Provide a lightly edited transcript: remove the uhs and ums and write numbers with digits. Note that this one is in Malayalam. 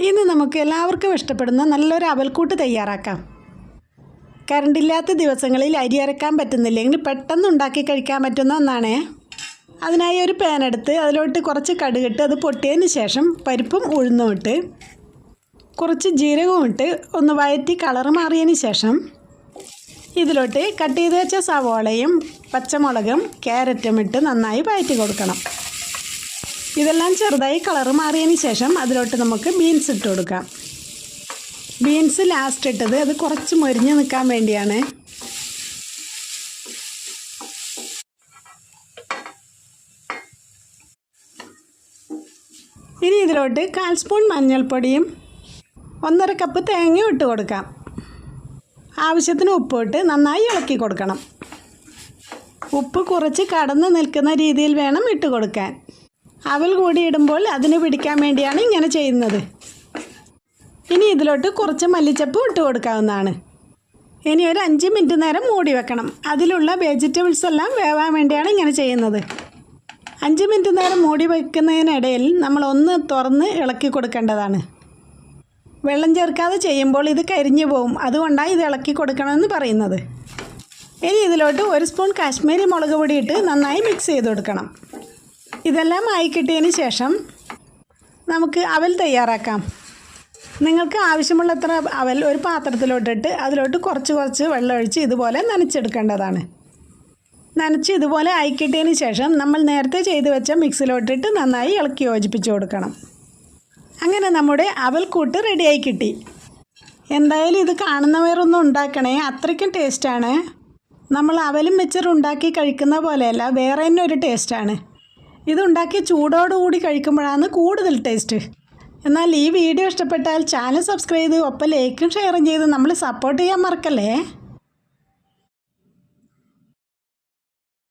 ഇന്ന് നമുക്ക് എല്ലാവർക്കും ഇഷ്ടപ്പെടുന്ന നല്ലൊരു അവൽക്കൂട്ട് തയ്യാറാക്കാം. കറണ്ടില്ലാത്ത ദിവസങ്ങളിൽ അരി അരക്കാൻ പറ്റുന്നില്ലെങ്കിൽ പെട്ടെന്ന് ഉണ്ടാക്കി കഴിക്കാൻ പറ്റുന്ന ഒന്നാണ്. അതിനായി ഒരു പാൻ എടുത്ത് അതിലോട്ട് കുറച്ച് കടുകിട്ട് അത് പൊട്ടിയതിന് ശേഷം പരിപ്പും ഉഴുന്നും ഇട്ട് കുറച്ച് ജീരകവും ഇട്ട് ഒന്ന് വഴറ്റി കളർ മാറിയതിന് ശേഷം ഇതിലോട്ട് കട്ട് ചെയ്ത് വെച്ച സവാളയും പച്ചമുളകും ക്യാരറ്റും ഇട്ട് നന്നായി വഴറ്റി കൊടുക്കണം. ഇതെല്ലാം ചെറുതായി കളർ മാറിയതിന് ശേഷം അതിലോട്ട് നമുക്ക് ബീൻസ് ഇട്ട് കൊടുക്കാം. ബീൻസ് ലാസ്റ്റ് ഇട്ടത് അത് കുറച്ച് മൊരിഞ്ഞ് നിൽക്കാൻ വേണ്ടിയാണ്. ഇനി ഇതിലോട്ട് 1/4 സ്പൂൺ മഞ്ഞൾപ്പൊടിയും 1.5 കപ്പ് തേങ്ങയും ഇട്ട് കൊടുക്കാം. ആവശ്യത്തിന് ഉപ്പിട്ട് നന്നായി ഇളക്കി കൊടുക്കണം. ഉപ്പ് കുറച്ച് കടന്ന് നിൽക്കുന്ന രീതിയിൽ വേണം ഇട്ട് കൊടുക്കാൻ. അവൽ കൂടി ഇടുമ്പോൾ അതിന് പിടിക്കാൻ വേണ്ടിയാണ് ഇങ്ങനെ ചെയ്യുന്നത്. ഇനി ഇതിലോട്ട് കുറച്ച് മല്ലിച്ചപ്പ് ഇട്ട് കൊടുക്കാവുന്നതാണ്. ഇനി ഒരു 5 മിനിറ്റ് നേരം മൂടി വെക്കണം. അതിലുള്ള വെജിറ്റബിൾസ് എല്ലാം വേവാൻ വേണ്ടിയാണ് ഇങ്ങനെ ചെയ്യുന്നത്. 5 മിനിറ്റ് നേരം മൂടി വയ്ക്കുന്നതിനിടയിൽ നമ്മൾ ഒന്ന് തുറന്ന് ഇളക്കി കൊടുക്കേണ്ടതാണ്. വെള്ളം ചേർക്കാതെ ചെയ്യുമ്പോൾ ഇത് കരിഞ്ഞു പോകും. അതുകൊണ്ടാണ് ഇത് ഇളക്കി കൊടുക്കണമെന്ന് പറയുന്നത്. ഇനി ഇതിലോട്ട് 1 സ്പൂൺ കാശ്മീരി മുളക് പൊടി ഇട്ട് നന്നായി മിക്സ് ചെയ്ത് കൊടുക്കണം. ഇതെല്ലാം ആയി കിട്ടിയതിന് ശേഷം നമുക്ക് അവൽ തയ്യാറാക്കാം. നിങ്ങൾക്ക് ആവശ്യമുള്ളത്ര അവൽ ഒരു പാത്രത്തിലോട്ടിട്ട് അതിലോട്ട് കുറച്ച് വെള്ളം ഒഴിച്ച് ഇതുപോലെ നനച്ചെടുക്കേണ്ടതാണ്. നനച്ച് ഇതുപോലെ ആയി കിട്ടിയതിന് ശേഷം നമ്മൾ നേരത്തെ ചെയ്ത് വെച്ച മിക്സിലോട്ടിട്ട് നന്നായി ഇളക്കി യോജിപ്പിച്ച് കൊടുക്കണം. അങ്ങനെ നമ്മുടെ അവൽക്കൂട്ട് റെഡിയായി കിട്ടി. എന്തായാലും ഇത് കാണുന്നവരൊന്നും ഉണ്ടാക്കണേ, അത്രയ്ക്കും ടേസ്റ്റാണ്. നമ്മൾ അവലും മിച്ചറും ഉണ്ടാക്കി കഴിക്കുന്ന പോലെയല്ല, വേറെ തന്നെ ഒരു ടേസ്റ്റാണ്. ഇതുണ്ടാക്കി ചൂടോടുകൂടി കഴിക്കുമ്പോഴാണ് കൂടുതൽ ടേസ്റ്റ്. എന്നാൽ ഈ വീഡിയോ ഇഷ്ടപ്പെട്ടാൽ ചാനൽ സബ്സ്ക്രൈബ് ചെയ്ത് ഒപ്പം ലൈക്കും ഷെയറും ചെയ്ത് നമ്മൾ സപ്പോർട്ട് ചെയ്യാൻ മറക്കല്ലേ.